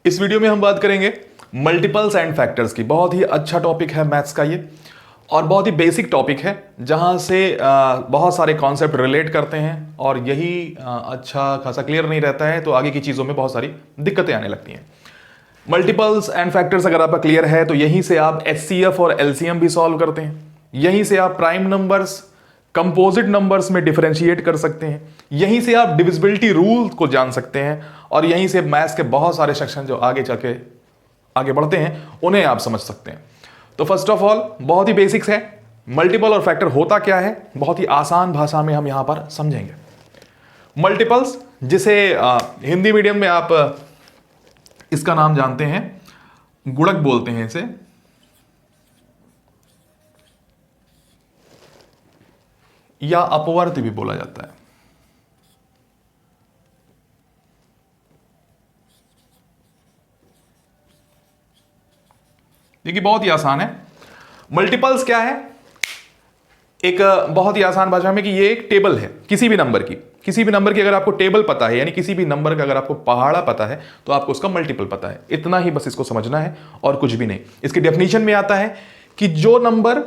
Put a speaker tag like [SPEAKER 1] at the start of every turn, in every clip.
[SPEAKER 1] इस वीडियो में हम बात करेंगे मल्टीपल्स एंड फैक्टर्स की। बहुत ही अच्छा टॉपिक है मैथ्स का ये, और बहुत ही बेसिक टॉपिक है जहां से बहुत सारे कॉन्सेप्ट रिलेट करते हैं, और यही अच्छा खासा क्लियर नहीं रहता है तो आगे की चीज़ों में बहुत सारी दिक्कतें आने लगती हैं। मल्टीपल्स एंड फैक्टर्स अगर आपका क्लियर है तो यहीं से आप एचसीएफ और एलसीएम भी सॉल्व करते हैं, यहीं से आप प्राइम नंबर्स कंपोजिट नंबर्स में डिफरेंशिएट कर सकते हैं, यहीं से आप डिविजिबिलिटी रूल को जान सकते हैं, और यहीं से मैथ्स के बहुत सारे सेक्शन जो आगे जाके आगे बढ़ते हैं उन्हें आप समझ सकते हैं। तो फर्स्ट ऑफ ऑल बहुत ही बेसिक्स है, मल्टीपल और फैक्टर होता क्या है बहुत ही आसान भाषा में हम यहां पर समझेंगे। मल्टीपल्स, जिसे हिंदी मीडियम में आप इसका नाम जानते हैं गुणक बोलते हैं इसे, या अपवर्त भी बोला जाता है। देखिए बहुत ही आसान है। मल्टीपल्स क्या है, एक बहुत ही आसान भाषा में कि ये एक टेबल है किसी भी नंबर की। किसी भी नंबर की अगर आपको टेबल पता है, यानी किसी भी नंबर का अगर आपको पहाड़ा पता है तो आपको उसका मल्टीपल पता है। इतना ही बस इसको समझना है और कुछ भी नहीं। इसकी डेफिनेशन में आता है कि जो नंबर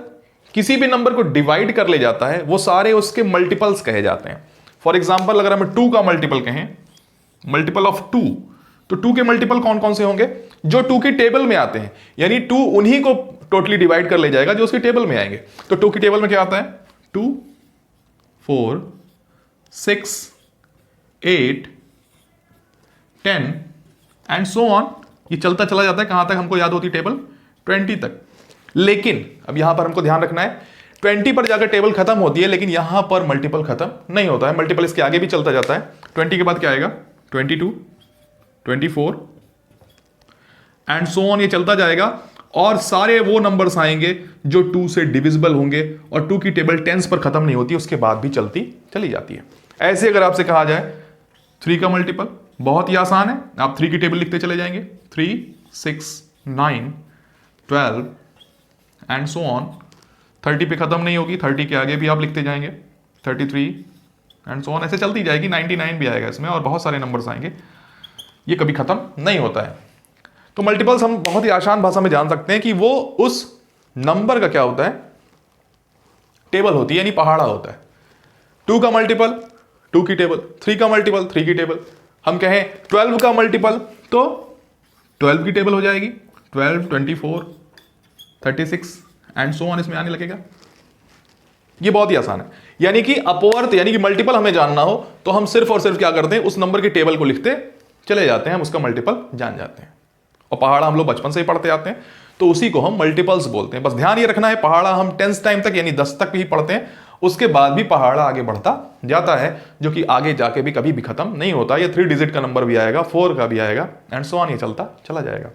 [SPEAKER 1] किसी भी नंबर को डिवाइड कर ले जाता है वो सारे उसके मल्टीपल्स कहे जाते हैं। फॉर एग्जाम्पल अगर हम 2 का मल्टीपल कहें, मल्टीपल ऑफ 2, तो 2 के मल्टीपल कौन कौन से होंगे? जो 2 की टेबल में आते हैं, यानी 2 उन्हीं को टोटली डिवाइड कर ले जाएगा जो उसकी टेबल में आएंगे। तो 2 की टेबल में क्या आता है? 2, 4, 6, 8, 10 एंड सो ऑन। ये चलता चला जाता है। कहां तक हमको याद होती टेबल? 20 तक। लेकिन अब यहां पर हमको ध्यान रखना है 20 पर जाकर टेबल खत्म होती है, लेकिन यहां पर मल्टीपल खत्म नहीं होता है। मल्टीपल इसके आगे भी चलता जाता है। 20 के बाद क्या आएगा? 22, 24 एंड सो ऑन। ये चलता जाएगा और सारे वो नंबर्स आएंगे जो 2 से डिविजिबल होंगे, और 2 की टेबल टेंस पर खत्म नहीं होती, उसके बाद भी चलती चली जाती है। ऐसे अगर आपसे कहा जाए 3 का मल्टीपल, बहुत ही आसान है, आप 3 की टेबल लिखते चले जाएंगे। 3, 6, 9, 12 एंड सो ऑन। 30 पे खत्म नहीं होगी, 30 के आगे भी आप लिखते जाएंगे। 33 एंड सो ऑन। ऐसे चलती जाएगी। 99 भी आएगा इसमें, और बहुत सारे नंबर्स आएंगे। ये कभी खत्म नहीं होता है। तो मल्टीपल्स हम बहुत ही आसान भाषा में जान सकते हैं कि वो उस नंबर का क्या होता है? टेबल होती है, यानी पहाड़ा होता है। 2 का मल्टीपल 2 की टेबल, 3 का मल्टीपल 3 की टेबल। हम कहें 12 का मल्टीपल तो 12 की टेबल हो जाएगी। 12, 24, 36 एंड सो ऑन इसमें आने लगेगा। ये बहुत ही आसान है। यानी कि अपवर्त यानी कि मल्टीपल हमें जानना हो तो हम सिर्फ और सिर्फ क्या करते हैं? उस नंबर की टेबल को लिखते चले जाते हैं, हम उसका मल्टीपल जान जाते हैं। और पहाड़ा हम लोग बचपन से ही पढ़ते आते हैं, तो उसी को हम मल्टीपल्स बोलते हैं। बस ध्यान ये रखना है, पहाड़ा हम 10th टाइम तक यानी 10 तक ही पढ़ते हैं, उसके बाद भी पहाड़ा आगे बढ़ता जाता है, जो कि आगे जाके भी कभी भी खत्म नहीं होता। ये 3 डिजिट का नंबर भी आएगा, 4 का भी आएगा एंड सो ऑन, ये चलता चला जाएगा।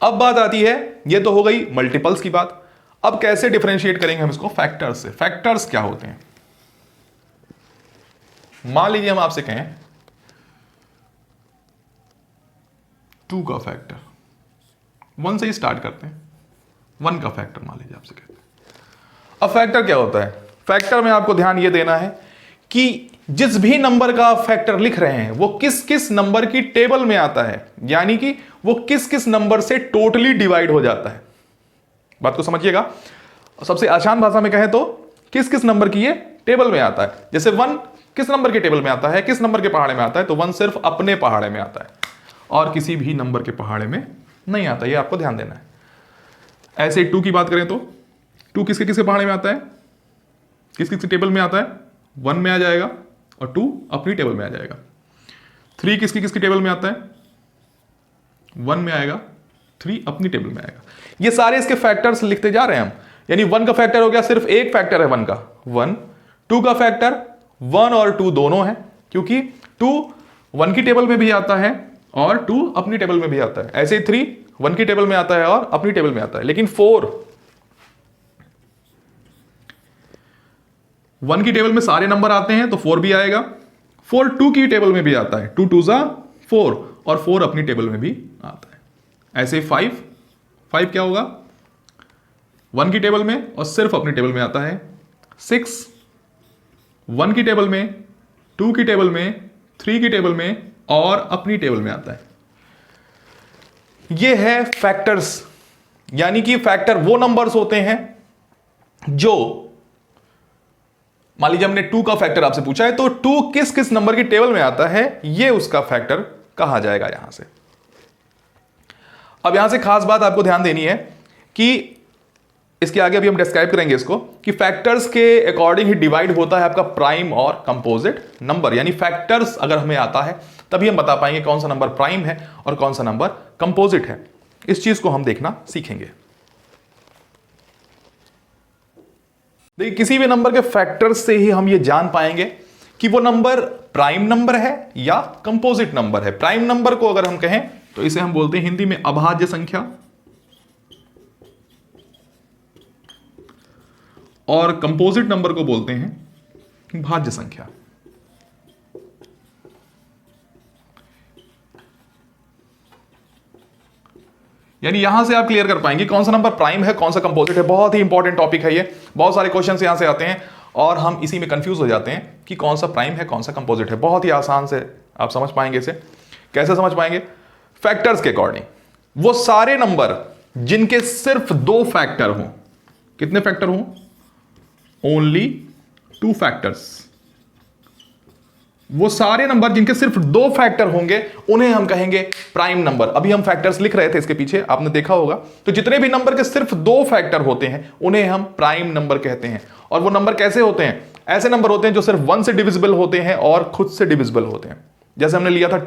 [SPEAKER 1] अब बात आती है, ये तो हो गई मल्टीपल्स की बात। अब कैसे डिफरेंशिएट करेंगे हम इसको फैक्टर्स से? फैक्टर्स क्या होते हैं? मान लीजिए हम आपसे कहें 2 का फैक्टर, 1 से ही स्टार्ट करते हैं। 1 का फैक्टर मान लीजिए आपसे कहते हैं। अब फैक्टर क्या होता है? फैक्टर में आपको ध्यान ये देना है कि जिस भी नंबर का आप फैक्टर लिख रहे हैं वो किस किस नंबर की टेबल में आता है, यानी कि वो किस किस नंबर से टोटली डिवाइड हो जाता है। बात को समझिएगा। सबसे आसान भाषा में कहें तो किस किस नंबर की ये टेबल में आता है। जैसे 1 किस नंबर के टेबल में आता है, किस नंबर के पहाड़े में आता है? तो 1 सिर्फ अपने पहाड़े में आता है और किसी भी नंबर के पहाड़े में नहीं आता। ये आपको ध्यान देना है। ऐसे 2 की बात करें तो 2 किसके किसके पहाड़े में आता है? किस किस टेबल में आता है? 1 में आ जाएगा और 2 अपनी टेबल में आ जाएगा। 3 किसकी किसकी टेबल में आता है? 1 में आएगा, 3 अपनी टेबल में आएगा। ये सारे इसके फैक्टर्स लिखते जा रहे हैं हम। यानी 1 का फैक्टर हो गया, सिर्फ एक फैक्टर है 1 का 1। 2 का फैक्टर 1 और 2 दोनों है, क्योंकि 2 1 की टेबल में भी आता है और 2 अपनी टेबल में भी आता है। ऐसे ही 3 1 की टेबल में आता है और अपनी टेबल में आता है। लेकिन 4 1 की टेबल में सारे नंबर आते हैं तो 4 भी आएगा। 4 2 की टेबल में भी आता है, 2 2 जा 4, और 4 अपनी टेबल में भी आता है। ऐसे 5 क्या होगा? 1 की टेबल में और सिर्फ अपनी टेबल में आता है। 6 1 की टेबल में, 2 की टेबल में, 3 की टेबल में और अपनी टेबल में आता है। ये है फैक्टर्स, यानी कि फैक्टर वो नंबर्स होते हैं जो, मान लीजिए हमने 2 का फैक्टर आपसे पूछा है, तो 2 किस किस नंबर की टेबल में आता है, ये उसका फैक्टर कहा जाएगा यहां से। अब यहां से खास बात आपको ध्यान देनी है कि इसके आगे अभी हम डिस्क्राइब करेंगे इसको, कि फैक्टर्स के अकॉर्डिंग ही डिवाइड होता है आपका प्राइम और कंपोजिट नंबर। यानी फैक्टर्स अगर हमें आता है तभी हम बता पाएंगे कौन सा नंबर प्राइम है और कौन सा नंबर कंपोजिट है। इस चीज को हम देखना सीखेंगे। देखिए, किसी भी नंबर के फैक्टर्स से ही हम ये जान पाएंगे कि वो नंबर प्राइम नंबर है या कंपोजिट नंबर है। प्राइम नंबर को अगर हम कहें तो इसे हम बोलते हैं हिंदी में अभाज्य संख्या, और कंपोजिट नंबर को बोलते हैं भाज्य संख्या। यानी यहां से आप क्लियर कर पाएंगे कौन सा नंबर प्राइम है, कौन सा कंपोजिट है। बहुत ही इंपॉर्टेंट टॉपिक है ये, बहुत सारे क्वेश्चंस यहां से आते हैं और हम इसी में कंफ्यूज हो जाते हैं कि कौन सा प्राइम है कौन सा कंपोजिट है। बहुत ही आसान से आप समझ पाएंगे इसे। कैसे समझ पाएंगे? फैक्टर्स के अकॉर्डिंग वो सारे नंबर जिनके सिर्फ 2 फैक्टर हों। कितने फैक्टर हों? Only 2 factors. वो सारे नंबर जिनके सिर्फ 2 फैक्टर होंगे उन्हें हम कहेंगे प्राइम नंबर। अभी हम फैक्टर्स लिख रहे थे इसके पीछे, आपने देखा होगा। तो जितने भी नंबर के सिर्फ 2 फैक्टर होते हैं उन्हें हम प्राइम नंबर कहते हैं। और वो नंबर कैसे होते हैं? ऐसे नंबर होते हैं जो सिर्फ 1 से डिविजिबल होते हैं और खुद से डिविजिबल होते हैं। जैसे हमने लिया था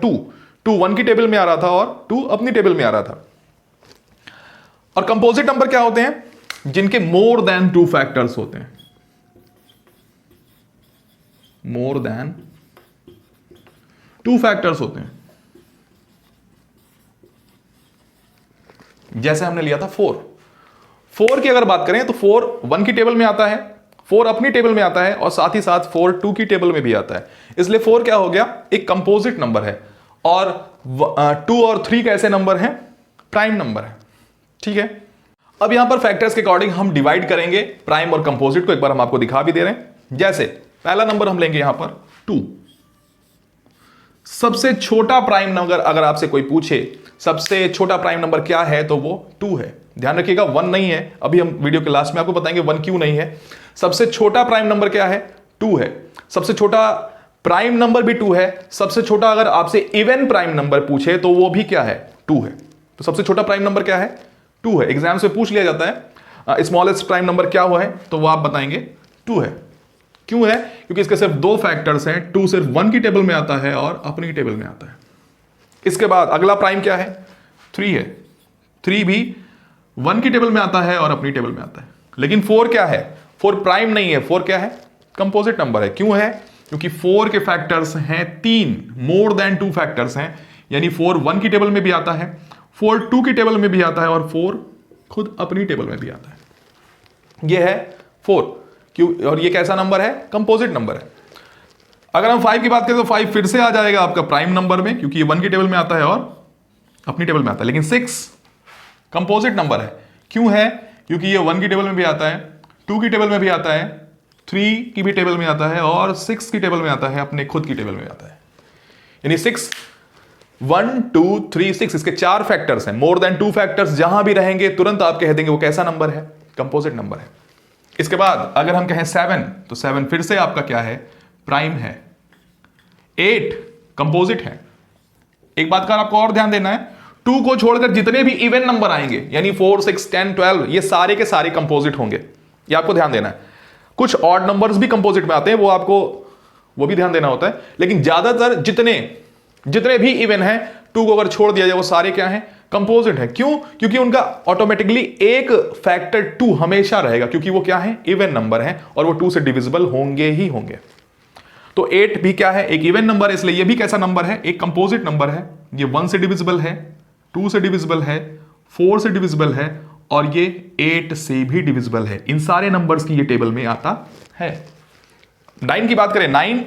[SPEAKER 1] 2 1 की टेबल में आ रहा था और 2 अपनी टेबल में आ रहा था। और कंपोजिट नंबर क्या होते हैं? जिनके मोर देन 2 फैक्टर्स होते हैं। मोर देन 2 फैक्टर्स होते हैं। जैसे हमने लिया था 4 की अगर बात करें तो 4 1 की टेबल में आता है, 4 अपनी टेबल में आता है और साथ ही साथ 4 2 की टेबल में भी आता है। इसलिए 4 क्या हो गया? एक कंपोजिट नंबर है। और 2 और 3 कैसे नंबर हैं? प्राइम नंबर है। ठीक है, अब यहां पर फैक्टर्स के अकॉर्डिंग हम डिवाइड करेंगे प्राइम और कंपोजिट को। एक बार हम आपको दिखा भी दे रहे हैं। जैसे पहला नंबर हम लेंगे यहां पर 2। सबसे छोटा प्राइम नंबर अगर आपसे कोई पूछे सबसे छोटा प्राइम नंबर क्या है तो वो 2 है। ध्यान रखिएगा 1 नहीं है। अभी हम वीडियो के लास्ट में आपको बताएंगे 1 क्यों नहीं है। सबसे छोटा प्राइम नंबर क्या है? 2 है। सबसे छोटा प्राइम नंबर भी 2 है। सबसे छोटा अगर आपसे इवन प्राइम नंबर पूछे तो वो भी क्या है? 2 है। तो सबसे छोटा प्राइम नंबर क्या है? 2 है। एग्जाम से पूछ लिया जाता है स्मॉलेस्ट प्राइम नंबर क्या हुआ है, तो वो आप बताएंगे 2 है। क्यों है? क्योंकि इसके सिर्फ 2 फैक्टर्स हैं। 2 सिर्फ 1 की टेबल में आता है और अपनी टेबल में आता है। इसके बाद अगला प्राइम क्या है? 3 है। 3 भी 1 की टेबल में आता है और अपनी टेबल में आता है। लेकिन 4 क्या है? 4 प्राइम नहीं है। 4 क्या है? कंपोजिट नंबर है। क्यों है? क्योंकि 4 के फैक्टर्स हैं 3, मोर देन 2 फैक्टर्स हैं। यानी 4 1 की टेबल में भी आता है, 4 2 की टेबल में भी आता है और 4 खुद अपनी टेबल में भी आता है। यह है 4। क्यों? और ये कैसा नंबर है? कंपोजिट नंबर है। अगर हम 5 की बात करें तो 5 फिर से आ जाएगा आपका प्राइम नंबर में, क्योंकि ये 1 की टेबल में आता है और अपनी टेबल में आता है। लेकिन 6 कंपोजिट नंबर है। क्यों है? क्योंकि ये 1 की टेबल में भी आता है, 2 की टेबल में भी आता है, 3 की भी टेबल में आता है और 6 की टेबल में आता है, अपने खुद की टेबल में आता है। यानी 6 1 2 3 6 इसके 4 फैक्टर्स हैं। मोर देन 2 फैक्टर्स जहां भी रहेंगे तुरंत आप कह देंगे वो कैसा नंबर है? कंपोजिट नंबर है। इसके बाद अगर हम कहें 7 तो 7 फिर से आपका क्या है? प्राइम है। 8 कंपोजिट है। एक बात का आपको और ध्यान देना है, 2 को छोड़कर जितने भी इवन नंबर आएंगे यानी 4 6 10 12 ये सारे के सारे कंपोजिट होंगे। ये आपको ध्यान देना है। कुछ ऑड नंबर्स भी कंपोजिट में आते हैं, वो भी ध्यान देना होता है। लेकिन ज्यादातर जितने भी इवन हैं 2 को अगर छोड़ दिया जाए वो सारे क्या हैं? कंपोजिट है। क्यों? क्योंकि उनका ऑटोमेटिकली एक फैक्टर 2 हमेशा रहेगा, क्योंकि वो क्या है? इवन नंबर है और वो 2 से डिविजिबल होंगे ही होंगे। तो 8 भी क्या है? एक इवन नंबर है, इसलिए ये भी कैसा नंबर है? एक कंपोजिट नंबर है। ये 1 से डिविजिबल है, 2 से डिविजिबल है, 4 से डिविजिबल है और ये 8 से भी डिविजिबल है। इन सारे नंबर्स की ये टेबल में आता है। 9 की बात करें, 9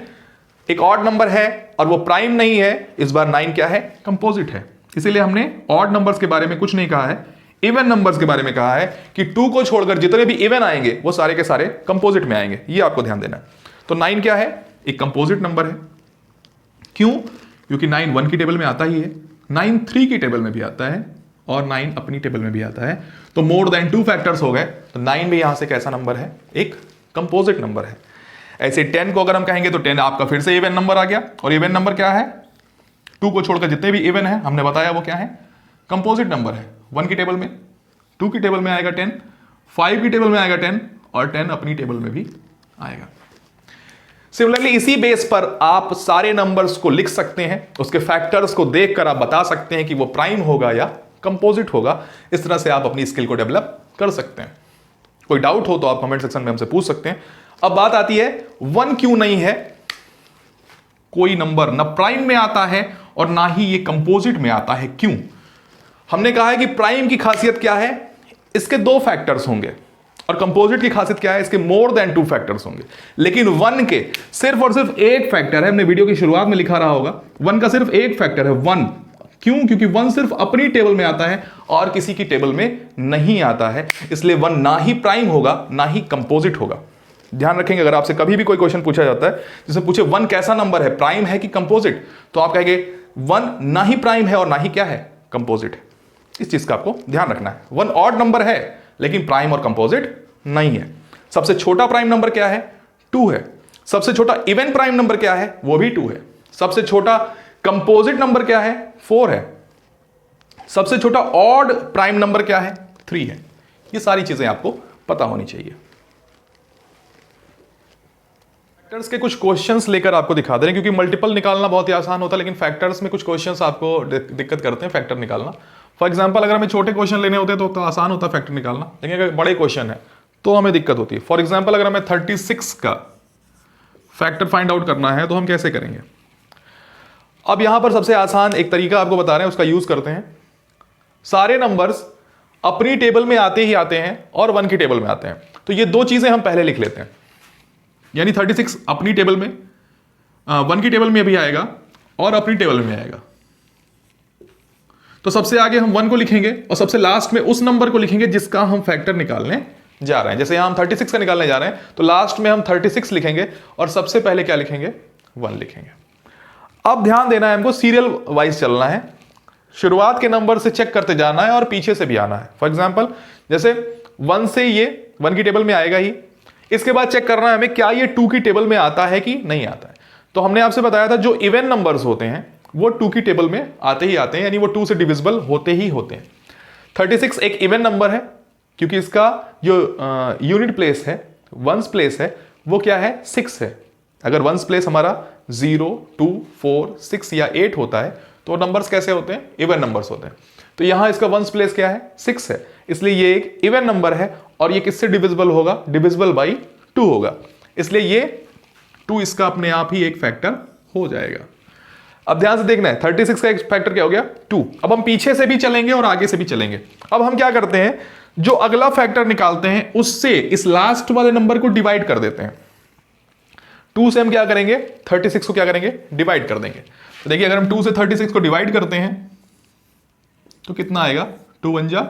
[SPEAKER 1] एक ऑड नंबर है और वो प्राइम नहीं है। इस बार 9 क्या है? कंपोजिट है। इसीलिए हमने ऑड नंबर्स के बारे में कुछ नहीं कहा है, इवन नंबर्स के बारे में कहा है कि 2 को छोड़कर जितने भी इवन आएंगे वो सारे के सारे कंपोजिट में आएंगे। ये आपको ध्यान देना है। तो 9 क्या है? एक कंपोजिट नंबर है। क्यों? क्योंकि 9 1 की टेबल में आता ही है, 9 3 की टेबल में भी आता है और 9 अपनी टेबल में भी आता है, तो मोर देन 2 फैक्टर्स हो गए, तो 9 भी यहां से कैसा नंबर है, एक कंपोजिट नंबर है। ऐसे 10 को अगर हम कहेंगे तो 10 आपका फिर से इवन नंबर आ गया, और इवन नंबर क्या है, 2 को छोड़कर जितने भी इवन है हमने बताया वो क्या है, कंपोजिट नंबर है। 1 की टेबल में, 2 की टेबल में आएगा 10, 5 की टेबल में आएगा 10, और 10 अपनी टेबल में भी आएगा। सिमिलरली इसी बेस पर आप सारे नंबर्स को लिख सकते हैं, उसके फैक्टर्स को देखकर आप बता सकते हैं कि वो प्राइम होगा या कंपोजिट होगा। इस तरह से आप अपनी स्किल को डेवलप कर सकते हैं। कोई डाउट हो तो आप कमेंट सेक्शन में हमसे पूछ सकते हैं। अब बात आती है 1 क्यों नहीं है, कोई नंबर ना प्राइम में आता है और ना ही ये कंपोजिट में आता है, क्यों? हमने कहा है कि प्राइम की खासियत क्या है, इसके 2 फैक्टर्स होंगे, और कंपोजिट की खासियत क्या है, इसके मोर देन 2 फैक्टर्स होंगे। लेकिन 1 के सिर्फ और सिर्फ एक फैक्टर है, हमने वीडियो की शुरुआत में लिखा रहा होगा, 1 का सिर्फ एक फैक्टर है 1। क्यों? क्योंकि 1 सिर्फ अपनी टेबल में आता है और किसी की टेबल में नहीं आता है, इसलिए 1 ना ही प्राइम होगा ना ही कंपोजिट होगा। ध्यान रखेंगे, अगर आपसे कभी भी कोई क्वेश्चन पूछा जाता है जिससे पूछे 1 कैसा नंबर है, प्राइम है कि कंपोजिट, तो आप कहेंगे 1 ना ही प्राइम है और ना ही क्या है, कंपोजिट है। इस चीज का आपको ध्यान रखना है। 1 ऑड नंबर है लेकिन प्राइम और कंपोजिट नहीं है। सबसे छोटा प्राइम नंबर क्या है, 2 है। सबसे छोटा इवन प्राइम नंबर क्या है, वो भी 2 है। सबसे छोटा कंपोजिट नंबर क्या है, 4 है। सबसे छोटा ऑड प्राइम नंबर क्या है, 3 है। ये सारी चीजें आपको पता होनी चाहिए। फैक्टर्स के कुछ क्वेश्चंस लेकर आपको दिखा दे रहे हैं, क्योंकि मल्टीपल निकालना बहुत ही आसान होता है, लेकिन फैक्टर्स में कुछ क्वेश्चंस आपको दिक्कत करते हैं फैक्टर निकालना। फॉर एग्जांपल अगर हमें छोटे क्वेश्चन लेने होते हैं तो आसान होता है फैक्टर निकालना, लेकिन अगर बड़े क्वेश्चन है तो हमें दिक्कत होती है। फॉर एग्जाम्पल अगर हमें 36 का फैक्टर फाइंड आउट करना है तो हम कैसे करेंगे? अब यहां पर सबसे आसान एक तरीका आपको बता रहे हैं, उसका यूज करते हैं। सारे नंबर्स अपनी टेबल में आते ही आते हैं और 1 की टेबल में आते हैं, तो ये 2 चीजें हम पहले लिख लेते हैं। यानी 36 अपनी टेबल में, 1 की टेबल में भी आएगा और अपनी टेबल में आएगा। तो सबसे आगे हम 1 को लिखेंगे और सबसे लास्ट में उस नंबर को लिखेंगे जिसका हम फैक्टर निकालने जा रहे हैं। जैसे यहां हम 36 का निकालने जा रहे हैं तो लास्ट में हम 36 लिखेंगे और सबसे पहले क्या लिखेंगे, 1 लिखेंगे। अब ध्यान देना है, हमको सीरियल वाइज चलना है, शुरुआत के नंबर से चेक करते जाना है और पीछे से भी आना है। फॉर एग्जाम्पल जैसे 1 से ये 1 की टेबल में आएगा ही, इसके बाद चेक करना है हमें क्या ये 2 की टेबल में आता है कि नहीं आता है। तो हमने आपसे बताया था जो इवन नंबर्स होते हैं वो 2 की टेबल में आते ही आते हैं, यानी वो 2 से डिविजिबल होते ही होते हैं। 36 एक इवन नंबर है क्योंकि इसका जो यूनिट प्लेस है, वंस प्लेस है, वो क्या है, 6 है। अगर वंस प्लेस हमारा 0, 2, 4, 6 या 8 होता है तो नंबर्स कैसे होते हैं, इवन नंबर्स होते हैं। तो यहां इसका वंस प्लेस क्या है, 6 है, इसलिए ये एक इवन नंबर है और ये किससे डिविजिबल होगा, डिविजिबल बाई 2 होगा, इसलिए ये 2 इसका अपने आप ही एक फैक्टर हो जाएगा। अब ध्यान से देखना है, 36 का एक फैक्टर क्या हो गया, 2। अब हम पीछे से भी चलेंगे और आगे से भी चलेंगे। अब हम क्या करते हैं, जो अगला फैक्टर निकालते हैं उससे इस लास्ट वाले नंबर को डिवाइड कर देते हैं। 2 से हम क्या करेंगे, 36 को क्या करेंगे, डिवाइड कर देंगे। तो देखिए अगर हम 2 से 36 को डिवाइड करते हैं तो कितना आएगा, 2 1 जा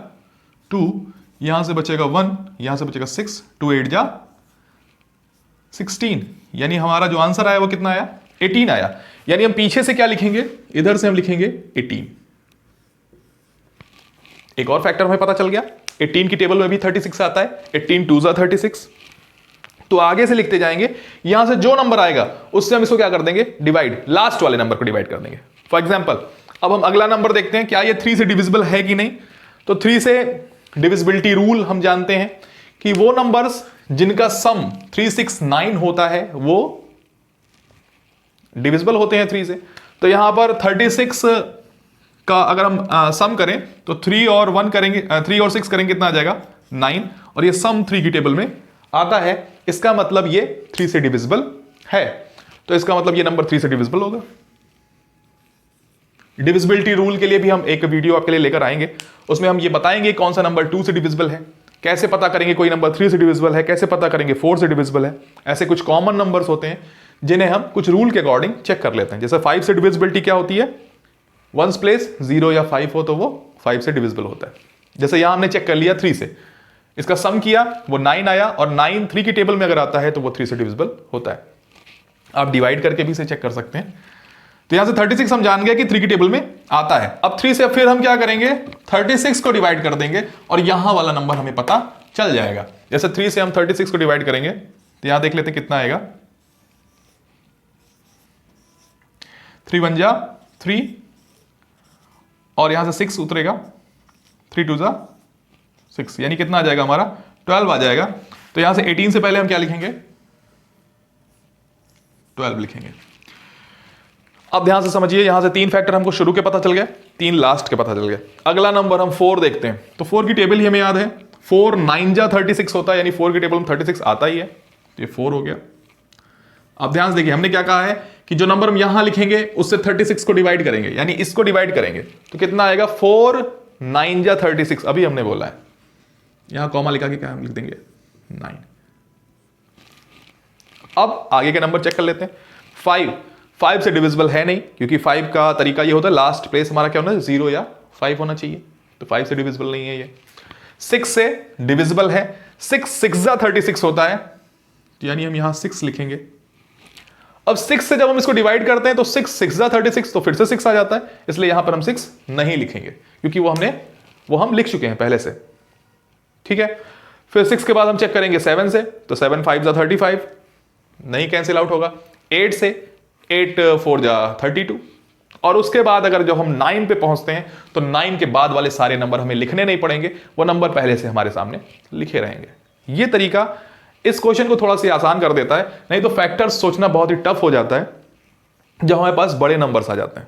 [SPEAKER 1] 2, यहां से बचेगा 1, यहां से बचेगा 6, 2 8 जा 16, यानी हमारा जो आंसर आया वो कितना आया, 18 आया। यानी हम पीछे से क्या लिखेंगे, इधर से हम लिखेंगे 18। एक और फैक्टर हमें पता चल गया, 18 की टेबल में भी 36 आता है, 18 2 जा 36। तो आगे से लिखते जाएंगे, यहां से जो नंबर आएगा उससे हम इसको क्या कर देंगे, डिवाइड, लास्ट वाले नंबर को डिवाइड कर देंगे। फॉर एग्जांपल अब हम अगला नंबर देखते हैं, क्या ये 3 से डिविजिबल है कि नहीं। तो 3 से डिविजिबिलिटी रूल हम जानते हैं कि वो नंबर्स जिनका सम 3 6 9 होता है वो डिविजिबल होते हैं 3 से। तो यहां पर 36 का अगर हम सम करें तो 3 और 1 करेंगे, 3 और 6 करेंगे, कितना आ जाएगा 9, और ये सम 3 की टेबल में आता है, इसका मतलब ये 3 से डिविजिबल है। तो इसका मतलब ये नंबर 3 से डिविजिबल होगा। डिविजिबिलिटी रूल के लिए भी हम एक वीडियो आपके लिए लेकर आएंगे, उसमें हम ये बताएंगे कौन सा नंबर 2 से डिविजिबल है, कैसे पता करेंगे कोई नंबर 3 से डिविजिबल है, कैसे पता करेंगे 4 से डिविजिबल है। ऐसे कुछ कॉमन नंबर्स होते हैं जिन्हें हम कुछ रूल के अकॉर्डिंग चेक कर लेते हैं। जैसे 5 से डिविजिबिलिटी क्या होती है, वंस प्लेस 0 या 5 हो तो वो 5 से डिविजिबल होता है। जैसे यहां हमने चेक कर लिया 3 से, इसका सम किया वो 9 आया, और 9 3 की टेबल में अगर आता है तो वो 3 से डिविजिबल होता है। आप डिवाइड करके भी इसे चेक कर सकते हैं। तो यहां से 36 हम जान गए कि 3 की टेबल में आता है। अब 3 से फिर हम क्या करेंगे, 36 को डिवाइड कर देंगे और यहां वाला नंबर हमें पता चल जाएगा। जैसे 3 से हम 36 को डिवाइड करेंगे तो यहां देख लेते हैं कितना आएगा। 3 1 जा 3 और यहां से 6 उतरेगा, 3 2 जा 6, यानी कितना आ जाएगा हमारा 12 आ जाएगा। तो यहां से 18 से पहले हम क्या लिखेंगे, 12 लिखेंगे। अब ध्यान से समझिए, यहां से 3 फैक्टर हमको शुरू के पता चल गए, 3 लास्ट के पता चल गए। अगला नंबर हम 4 देखते हैं। तो 4 की टेबल ही हमें याद है, 4 9 जा 36 होता है, यानी 4 की टेबल में 36 आता ही है, तो ये 4 हो गया। अब ध्यान से देखिए, हमने क्या कहा है कि जो नंबर हम यहां लिखेंगे उससे 36 को डिवाइड करेंगे, यानी इसको डिवाइड करेंगे तो कितना आएगा 4 9 जा 36, अभी हमने बोला है। यहां कॉमा लिखा के क्या हम लिख देंगे 9। अब आगे के नंबर चेक कर लेते हैं। 5 से डिविजिबल है नहीं, क्योंकि 5 का तरीका ये होता है लास्ट प्लेस हमारा क्या होना है 0 या 5 होना चाहिए, तो 5 से डिविजिबल नहीं है ये। 6 से डिविजिबल है, 6 6 जा 36 होता है, तो यानी हम यहां 6 लिखेंगे। अब 6 से जब हम इसको डिवाइड करते हैं तो 6 6 जा 36, तो फिर से 6 आ जाता है, इसलिए यहां पर हम 6 नहीं लिखेंगे, क्योंकि वो हम लिख चुके हैं पहले से। ठीक है, फिर 6 के बाद हम चेक करेंगे 7 से, तो 7 5 जा 35, नहीं कैंसिल आउट होगा। 8 से 8 4 जा 32, और उसके बाद अगर जब हम 9 पे पहुंचते हैं तो 9 के बाद वाले सारे नंबर हमें लिखने नहीं पड़ेंगे, वो नंबर पहले से हमारे सामने लिखे रहेंगे। ये तरीका इस क्वेश्चन को थोड़ा सा आसान कर देता है, नहीं तो फैक्टर्स सोचना बहुत ही टफ हो जाता है जब हमारे पास बड़े नंबर्स आ जाते हैं।